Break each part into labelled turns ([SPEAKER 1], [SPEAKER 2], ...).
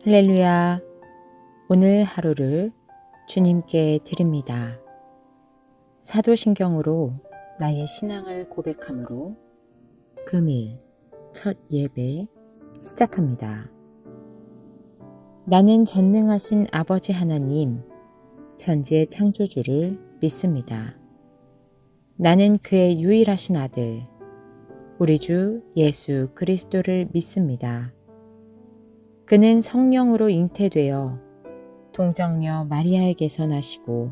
[SPEAKER 1] 할렐루야. 오늘 하루를 주님께 드립니다. 사도신경으로 나의 신앙을 고백함으로 금일 첫 예배 시작합니다. 나는 전능하신 아버지 하나님, 천지의 창조주를 믿습니다. 나는 그의 유일하신 아들, 우리 주 예수 그리스도를 믿습니다. 그는 성령으로 잉태되어 동정녀 마리아에게서 나시고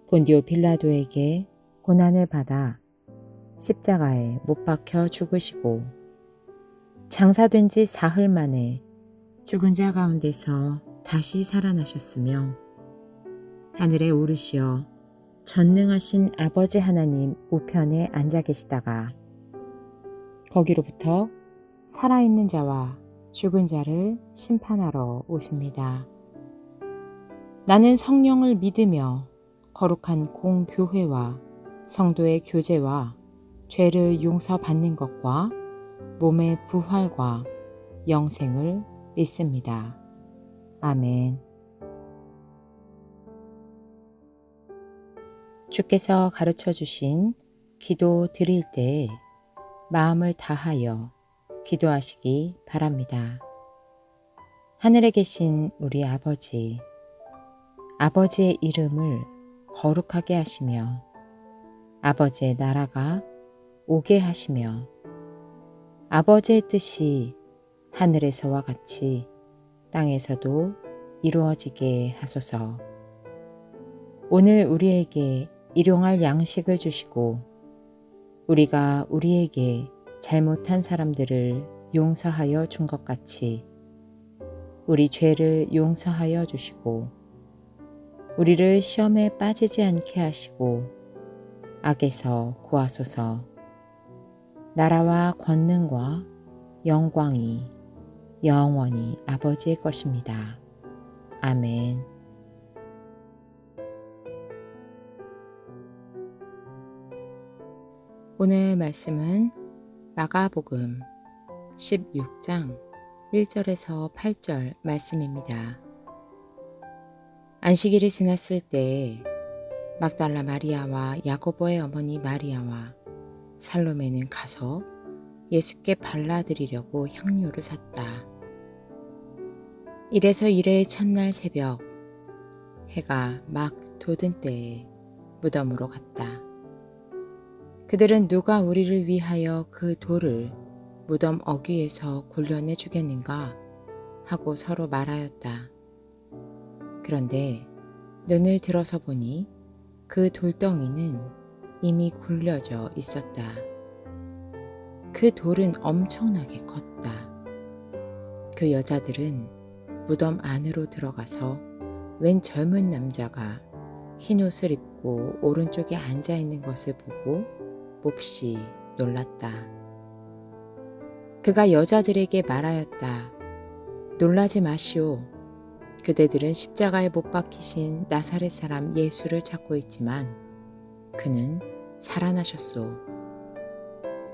[SPEAKER 1] 본디오 빌라도에게 고난을 받아 십자가에 못 박혀 죽으시고 장사된 지 사흘 만에 죽은 자 가운데서 다시 살아나셨으며 하늘에 오르시어 전능하신 아버지 하나님 우편에 앉아 계시다가 거기로부터 살아있는 자와 죽은 자를 심판하러 오십니다. 나는 성령을 믿으며 거룩한 공교회와 성도의 교제와 죄를 용서받는 것과 몸의 부활과 영생을 믿습니다. 아멘. 주께서 가르쳐 주신 기도 드릴 때 마음을 다하여 기도하시기 바랍니다. 하늘에 계신 우리 아버지, 아버지의 이름을 거룩하게 하시며 아버지의 나라가 오게 하시며 아버지의 뜻이 하늘에서와 같이 땅에서도 이루어지게 하소서. 오늘 우리에게 일용할 양식을 주시고 우리가 우리에게 잘못한 사람들을 용서하여 준 것 같이 우리 죄를 용서하여 주시고 우리를 시험에 빠지지 않게 하시고 악에서 구하소서. 나라와 권능과 영광이 영원히 아버지의 것입니다. 아멘. 오늘 말씀은 마가복음 16장 1절에서 8절 말씀입니다. 안식일이 지났을 때 막달라 마리아와 야고보의 어머니 마리아와 살로메는 가서 예수께 발라드리려고 향료를 샀다. 이래서 이레의 첫날 새벽 해가 막 돋은 때에 무덤으로 갔다. 그들은 누가 우리를 위하여 그 돌을 무덤 어귀에서 굴려내 주겠는가 하고 서로 말하였다. 그런데 눈을 들어서 보니 그 돌덩이는 이미 굴려져 있었다. 그 돌은 엄청나게 컸다. 그 여자들은 무덤 안으로 들어가서 웬 젊은 남자가 흰 옷을 입고 오른쪽에 앉아 있는 것을 보고 몹시 놀랐다. 그가 여자들에게 말하였다. 놀라지 마시오. 그대들은 십자가에 못 박히신 나사렛 사람 예수를 찾고 있지만 그는 살아나셨소.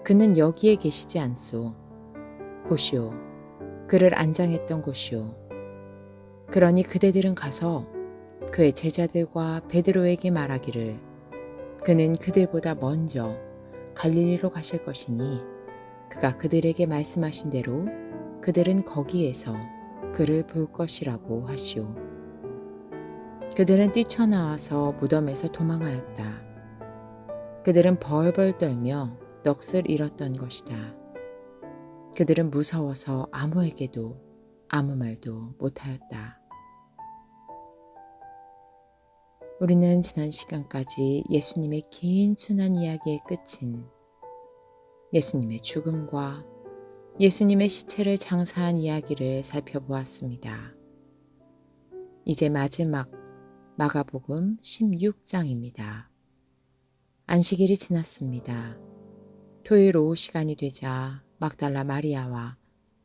[SPEAKER 1] 그는 여기에 계시지 않소. 보시오. 그를 안장했던 곳이오. 그러니 그대들은 가서 그의 제자들과 베드로에게 말하기를 그는 그들보다 먼저 갈릴리로 가실 것이니 그가 그들에게 말씀하신 대로 그들은 거기에서 그를 볼 것이라고 하시오. 그들은 뛰쳐나와서 무덤에서 도망하였다. 그들은 벌벌 떨며 넋을 잃었던 것이다. 그들은 무서워서 아무에게도 아무 말도 못하였다. 우리는 지난 시간까지 예수님의 긴 순환 이야기의 끝인 예수님의 죽음과 예수님의 시체를 장사한 이야기를 살펴보았습니다. 이제 마지막 마가복음 16장입니다. 안식일이 지났습니다. 토요일 오후 시간이 되자 막달라 마리아와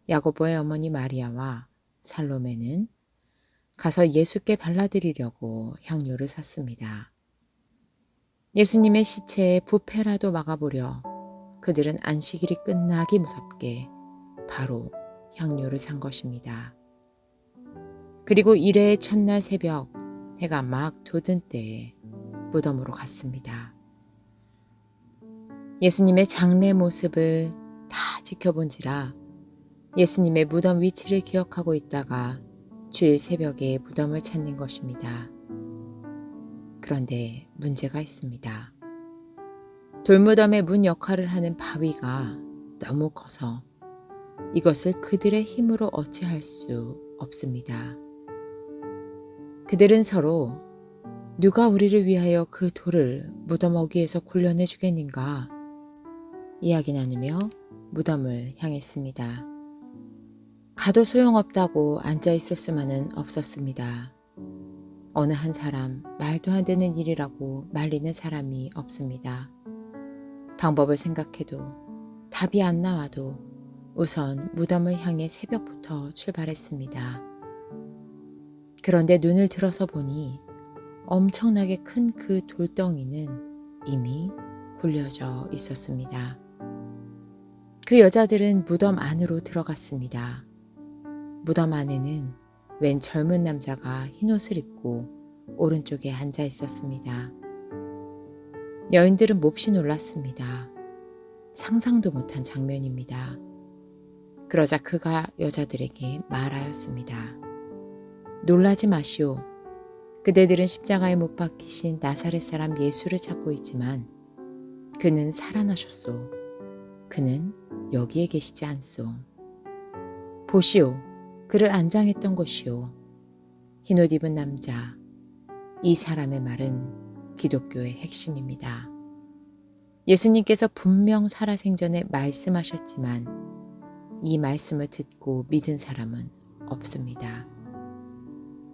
[SPEAKER 1] 야고보의 어머니 마리아와 살로메는 가서 예수께 발라드리려고 향료를 샀습니다. 예수님의 시체에 부패라도 막아보려 그들은 안식일이 끝나기 무섭게 바로 향료를 산 것입니다. 그리고 일해의 첫날 새벽 해가 막 돋은 때에 무덤으로 갔습니다. 예수님의 장례 모습을 다 지켜본지라 예수님의 무덤 위치를 기억하고 있다가 주일 새벽에 무덤을 찾는 것입니다. 그런데 문제가 있습니다. 돌무덤의 문 역할을 하는 바위가 너무 커서 이것을 그들의 힘으로 어찌할 수 없습니다. 그들은 서로 누가 우리를 위하여 그 돌을 무덤 어귀에서 굴려내 주겠는가 이야기 나누며 무덤을 향했습니다. 가도 소용없다고 앉아있을 수만은 없었습니다. 어느 한 사람 말도 안 되는 일이라고 말리는 사람이 없습니다. 방법을 생각해도 답이 안 나와도 우선 무덤을 향해 새벽부터 출발했습니다. 그런데 눈을 들어서 보니 엄청나게 큰 그 돌덩이는 이미 굴려져 있었습니다. 그 여자들은 무덤 안으로 들어갔습니다. 무덤 안에는 웬 젊은 남자가 흰옷을 입고 오른쪽에 앉아 있었습니다. 여인들은 몹시 놀랐습니다. 상상도 못한 장면입니다. 그러자 그가 여자들에게 말하였습니다. 놀라지 마시오. 그대들은 십자가에 못 박히신 나사렛 사람 예수를 찾고 있지만 그는 살아나셨소. 그는 여기에 계시지 않소. 보시오. 그를 안장했던 곳이오. 흰옷 입은 남자. 이 사람의 말은 기독교의 핵심입니다. 예수님께서 분명 살아생전에 말씀하셨지만 이 말씀을 듣고 믿은 사람은 없습니다.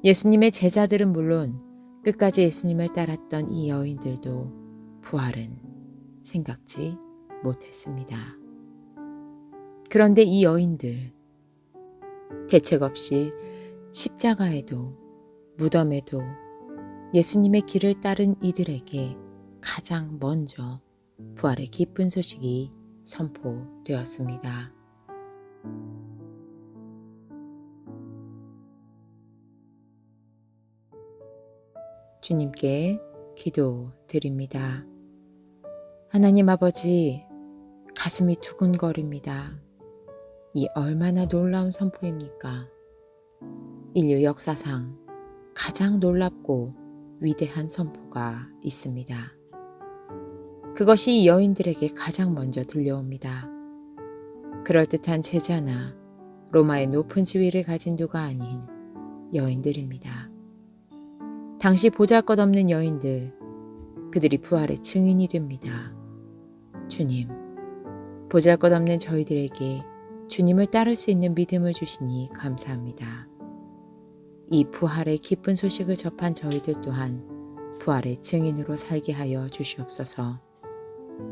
[SPEAKER 1] 예수님의 제자들은 물론 끝까지 예수님을 따랐던 이 여인들도 부활은 생각지 못했습니다. 그런데 이 여인들 대책 없이 십자가에도 무덤에도 예수님의 길을 따른 이들에게 가장 먼저 부활의 기쁜 소식이 선포되었습니다. 주님께 기도드립니다. 하나님 아버지, 가슴이 두근거립니다. 이 얼마나 놀라운 선포입니까? 인류 역사상 가장 놀랍고 위대한 선포가 있습니다. 그것이 이 여인들에게 가장 먼저 들려옵니다. 그럴듯한 제자나 로마의 높은 지위를 가진 누가 아닌 여인들입니다. 당시 보잘것없는 여인들, 그들이 부활의 증인이 됩니다. 주님, 보잘것없는 저희들에게 주님을 따를 수 있는 믿음을 주시니 감사합니다. 이 부활의 기쁜 소식을 접한 저희들 또한 부활의 증인으로 살게 하여 주시옵소서.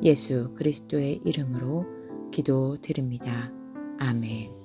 [SPEAKER 1] 예수 그리스도의 이름으로 기도드립니다. 아멘.